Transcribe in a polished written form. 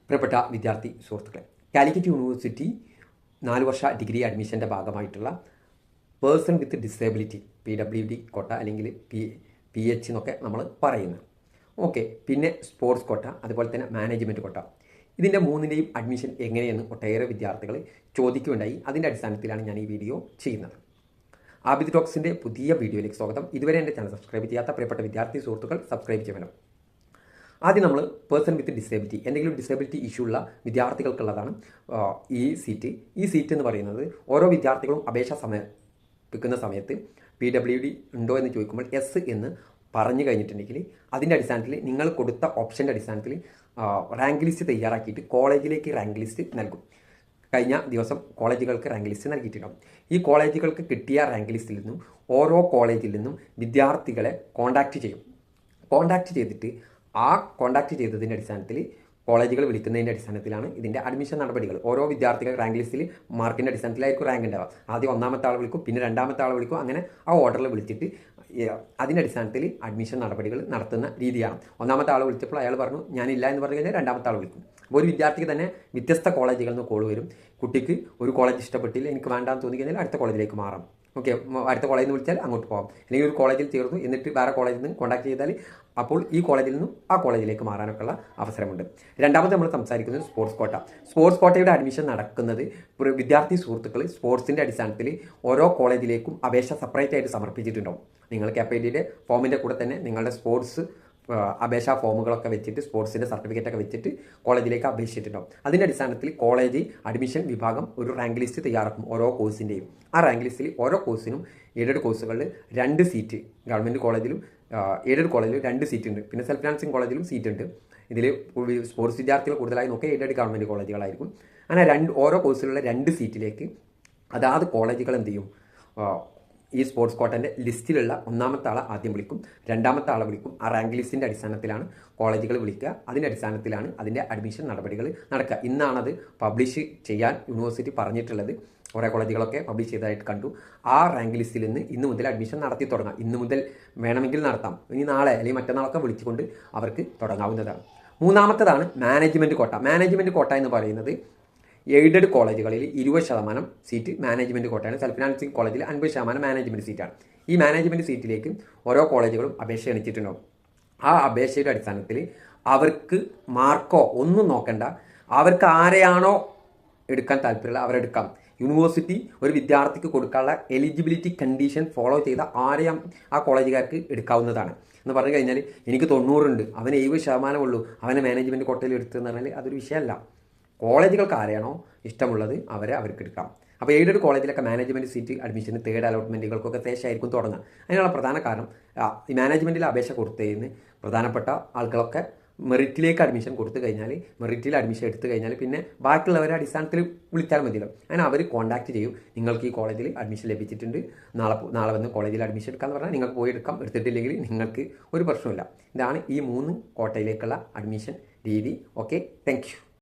പ്രിയപ്പെട്ട വിദ്യാർത്ഥി സുഹൃത്തുക്കളെ, കാലിക്കറ്റ് യൂണിവേഴ്സിറ്റി 4 വർഷ ഡിഗ്രി അഡ്മിഷൻ്റെ ഭാഗമായിട്ടുള്ള പേഴ്സൺ വിത്ത് ഡിസേബിലിറ്റി PWD കോട്ട അല്ലെങ്കിൽ PH എന്നൊക്കെ നമ്മൾ പറയുന്നത്. ഓക്കെ, പിന്നെ സ്പോർട്സ് കോട്ട, അതുപോലെ തന്നെ മാനേജ്മെൻറ്റ് കോട്ട, ഇതിൻ്റെ മൂന്നിൻ്റെയും അഡ്മിഷൻ എങ്ങനെയെന്ന് ഒട്ടേറെ വിദ്യാർത്ഥികൾ ചോദിക്കുകയുണ്ടായി. അതിൻ്റെ അടിസ്ഥാനത്തിലാണ് ഞാൻ ഈ വീഡിയോ ചെയ്യുന്നത്. ആബിദ് ടോക്സിൻ്റെ പുതിയ വീഡിയോയിലേക്ക് സ്വാഗതം. ഇതുവരെ എൻ്റെ ചാനൽ സബ്സ്ക്രൈബ് ചെയ്യാത്ത പ്രിയപ്പെട്ട വിദ്യാർത്ഥി സുഹൃത്തുക്കൾ സബ്സ്ക്രൈബ് ചെയ്യണം. ആദ്യം നമ്മൾ പേഴ്സൺ വിത്ത് ഡിസേബിലിറ്റി, എന്തെങ്കിലും ഡിസേബിലിറ്റി ഇഷ്യൂ ഉള്ള വിദ്യാർത്ഥികൾക്കുള്ളതാണ് ഈ സീറ്റ് എന്ന് പറയുന്നത്. ഓരോ വിദ്യാർത്ഥികളും അപേക്ഷ സമർപ്പിക്കുന്ന സമയത്ത് PWD ഉണ്ടോ എന്ന് ചോദിക്കുമ്പോൾ യെസ് എന്ന് പറഞ്ഞു കഴിഞ്ഞിട്ടുണ്ടെങ്കിൽ അതിൻ്റെ അടിസ്ഥാനത്തിൽ നിങ്ങൾ കൊടുത്ത ഓപ്ഷൻ്റെ അടിസ്ഥാനത്തിൽ റാങ്ക് ലിസ്റ്റ് തയ്യാറാക്കിയിട്ട് കോളേജിലേക്ക് റാങ്ക് ലിസ്റ്റ് നൽകും. കഴിഞ്ഞ ദിവസം കോളേജുകൾക്ക് റാങ്ക് ലിസ്റ്റ് നൽകിയിട്ടുണ്ടാകും. ഈ കോളേജുകൾക്ക് കിട്ടിയ റാങ്ക് ലിസ്റ്റിൽ നിന്നും ഓരോ കോളേജിൽ നിന്നും വിദ്യാർത്ഥികളെ കോൺടാക്റ്റ് ചെയ്യും. കോൺടാക്റ്റ് ചെയ്തിട്ട് ആ കോൺടാക്റ്റ് ചെയ്തതിൻ്റെ അടിസ്ഥാനത്തിൽ കോളേജുകൾ വിളിക്കുന്നതിൻ്റെ അടിസ്ഥാനത്തിലാണ് ഇതിൻ്റെ അഡ്മിഷൻ നടപടികൾ. ഓരോ വിദ്യാർത്ഥികൾ റാങ്ക് ലിസ്റ്റിൽ മാർക്കിൻ്റെ അടിസ്ഥാനത്തിലായിരിക്കും റാങ്ക് ഉണ്ടാവുക. ആദ്യം ഒന്നാമത്തെ ആൾ വിളിക്കും, പിന്നെ രണ്ടാമത്തെ ആൾ വിളിക്കും, അങ്ങനെ ആ ഓർഡറിൽ വിളിച്ചിട്ട് അതിൻ്റെ അടിസ്ഥാനത്തിൽ അഡ്മിഷൻ നടപടികൾ നടത്തുന്ന രീതിയാണ്. ഒന്നാമത്തെ ആൾ വിളിച്ചപ്പോൾ അയാൾ പറഞ്ഞു ഞാനില്ല എന്ന് പറഞ്ഞു കഴിഞ്ഞാൽ രണ്ടാമത്തെ ആൾ വിളിക്കും. അപ്പോൾ ഒരു വിദ്യാർത്ഥിക്ക് തന്നെ വ്യത്യസ്ത കോളേജുകളിൽ നിന്ന് കോൾ വരും. കുട്ടിക്ക് ഒരു കോളേജ് ഇഷ്ടപ്പെട്ടില്ല, എനിക്ക് വേണ്ടാന്ന് തോന്നി കഴിഞ്ഞാൽ അടുത്ത കോളേജിലേക്ക് മാറാം. ഓക്കെ, അടുത്ത കോളേജിൽ നിന്ന് വിളിച്ചാൽ അങ്ങോട്ട് പോകാം. അല്ലെങ്കിൽ ഒരു കോളേജിൽ ചേർന്നു എന്നിട്ട് വേറെ കോളേജിൽ നിന്ന് കോൺടാക്ട് ചെയ്താൽ അപ്പോൾ ഈ കോളേജിൽ നിന്നും ആ കോളേജിലേക്ക് മാറാനൊക്കെയുള്ള അവസരമുണ്ട്. രണ്ടാമത് നമ്മൾ സംസാരിക്കുന്നത് സ്പോർട്സ് കോട്ട. സ്പോർട്സ് കോട്ടയുടെ അഡ്മിഷൻ നടക്കുന്നത് വിദ്യാർത്ഥി സുഹൃത്തുക്കൾ സ്പോർട്സിൻ്റെ അടിസ്ഥാനത്തിൽ ഓരോ കോളേജിലേക്കും അപേക്ഷ സെപ്പറേറ്റ് ആയിട്ട് സമർപ്പിച്ചിട്ടുണ്ടാവും. നിങ്ങൾ KPITയുടെ ഫോമിൻ്റെ കൂടെ തന്നെ നിങ്ങളുടെ സ്പോർട്സ് അപേക്ഷാ ഫോമുകളൊക്കെ വെച്ചിട്ട് സ്പോർട്സിൻ്റെ സർട്ടിഫിക്കറ്റൊക്കെ വെച്ചിട്ട് കോളേജിലേക്ക് അപേക്ഷിച്ചിട്ടുണ്ടാവും. അതിൻ്റെ അടിസ്ഥാനത്തിൽ കോളേജ് അഡ്മിഷൻ വിഭാഗം ഒരു റാങ്ക് ലിസ്റ്റ് തയ്യാറാക്കും ഓരോ കോഴ്സിൻ്റെയും. ആ റാങ്ക് ലിസ്റ്റിൽ ഓരോ കോഴ്സിനും എയ്ഡഡ് കോഴ്സുകളിൽ 2 സീറ്റ്, ഗവൺമെൻറ് കോളേജിലും എയ്ഡഡ് കോളേജിലും 2 സീറ്റ് ഉണ്ട്. പിന്നെ സെൽഫ് ഫിനാൻസിങ് കോളേജിലും സീറ്റ് ഉണ്ട്. ഇതിൽ സ്പോർട്സ് വിദ്യാർത്ഥികൾ കൂടുതലായി നോക്കുക എയ്ഡഡ് ഗവൺമെൻറ് കോളേജുകളായിരിക്കും. അങ്ങനെ ഓരോ കോഴ്സിലുള്ള 2 സീറ്റിലേക്ക് അതാത് കോളേജുകൾ എന്ത് ചെയ്യും, ഈ സ്പോർട്സ് കോട്ടൻ്റെ ലിസ്റ്റിലുള്ള ഒന്നാമത്തെ ആളെ ആദ്യം വിളിക്കും, രണ്ടാമത്തെ ആളെ വിളിക്കും. ആ റാങ്ക് ലിസ്റ്റിൻ്റെ അടിസ്ഥാനത്തിലാണ് കോളേജുകൾ വിളിക്കുക. അതിൻ്റെ അടിസ്ഥാനത്തിലാണ് അതിൻ്റെ അഡ്മിഷൻ നടപടികൾ നടക്കുക. ഇന്നാണത് പബ്ലിഷ് ചെയ്യാൻ യൂണിവേഴ്സിറ്റി പറഞ്ഞിട്ടുള്ളത്. കുറേ കോളേജുകളൊക്കെ പബ്ലിഷ് ചെയ്തതായിട്ട് കണ്ടു. ആ റാങ്ക് ലിസ്റ്റിൽ നിന്ന് ഇന്ന് മുതൽ അഡ്മിഷൻ നടത്തി തുടങ്ങാം. ഇന്ന് മുതൽ വേണമെങ്കിൽ നടത്താം. ഇനി നാളെ അല്ലെങ്കിൽ മറ്റന്നാളൊക്കെ വിളിച്ചുകൊണ്ട് അവർക്ക് തുടങ്ങാവുന്നതാണ്. മൂന്നാമത്തേതാണ് മാനേജ്മെൻറ്റ് കോട്ട. മാനേജ്മെൻറ്റ് കോട്ട എന്ന് പറയുന്നത് എയ്ഡഡ് കോളേജുകളിൽ 20% സീറ്റ് മാനേജ്മെൻറ്റ് കോട്ടയാണ്. സെൽഫ് ഫിനാൻസിങ് കോളേജിൽ 50% മാനേജ്മെൻറ്റ് സീറ്റാണ്. ഈ മാനേജ്മെൻറ്റ് സീറ്റിലേക്ക് ഓരോ കോളേജുകളും അപേക്ഷ ക്ഷണിച്ചിട്ടുണ്ടാവും. ആ അപേക്ഷയുടെ അടിസ്ഥാനത്തിൽ അവർക്ക് മാർക്കോ ഒന്നും നോക്കണ്ട, അവർക്ക് ആരെയാണോ എടുക്കാൻ താല്പര്യമുള്ള അവരെടുക്കാം. യൂണിവേഴ്സിറ്റി ഒരു വിദ്യാർത്ഥിക്ക് കൊടുക്കാനുള്ള എലിജിബിലിറ്റി കണ്ടീഷൻ ഫോളോ ചെയ്ത ആരെയും ആ കോളേജുകാർക്ക് എടുക്കാവുന്നതാണ്. എന്ന് പറഞ്ഞു കഴിഞ്ഞാൽ എനിക്ക് 90 ഉണ്ട്, അവന് 70% ഉള്ളൂ, അവനെ മാനേജ്മെൻറ്റ് കോട്ടയിൽ എടുത്തെന്ന് പറഞ്ഞാൽ അതൊരു വിഷയമല്ല. കോളേജുകൾക്ക് ആരെയാണോ ഇഷ്ടമുള്ളത് അവർക്ക് എടുക്കാം. അപ്പോൾ എയ്ഡഡ് കോളേജിലൊക്കെ മാനേജ്മെൻറ്റ് സീറ്റ് അഡ്മിഷന് തേർഡ് അലോട്ട്മെൻറ്റുകൾക്കൊക്കെ ശേഷമായിരിക്കും തുടങ്ങുക. അതിനുള്ള പ്രധാന കാരണം ഈ മാനേജ്മെൻറ്റിൽ അപേക്ഷ കൊടുത്തതിന് പ്രധാനപ്പെട്ട ആളുകളൊക്കെ മെറിറ്റിലേക്ക് അഡ്മിഷൻ കൊടുത്തു കഴിഞ്ഞാൽ, മെറിറ്റിൽ അഡ്മിഷൻ എടുത്തു കഴിഞ്ഞാൽ പിന്നെ ബാക്കിയുള്ളവരെ അടിസ്ഥാനത്തിൽ വിളിച്ചാൽ മതിയല്ലോ. അങ്ങനെ അവർ കോൺടാക്റ്റ് ചെയ്യും, നിങ്ങൾക്ക് ഈ കോളേജിൽ അഡ്മിഷൻ ലഭിച്ചിട്ടുണ്ട്, നാളെ വന്ന് കോളേജിൽ അഡ്മിഷൻ എടുക്കാമെന്ന് പറഞ്ഞാൽ നിങ്ങൾക്ക് പോയി എടുക്കാം. എടുത്തിട്ടില്ലെങ്കിൽ നിങ്ങൾക്ക് ഒരു പ്രശ്നമില്ല. ഇതാണ് ഈ 3 കോട്ടയിലേക്കുള്ള അഡ്മിഷൻ രീതി. Okay, thank you.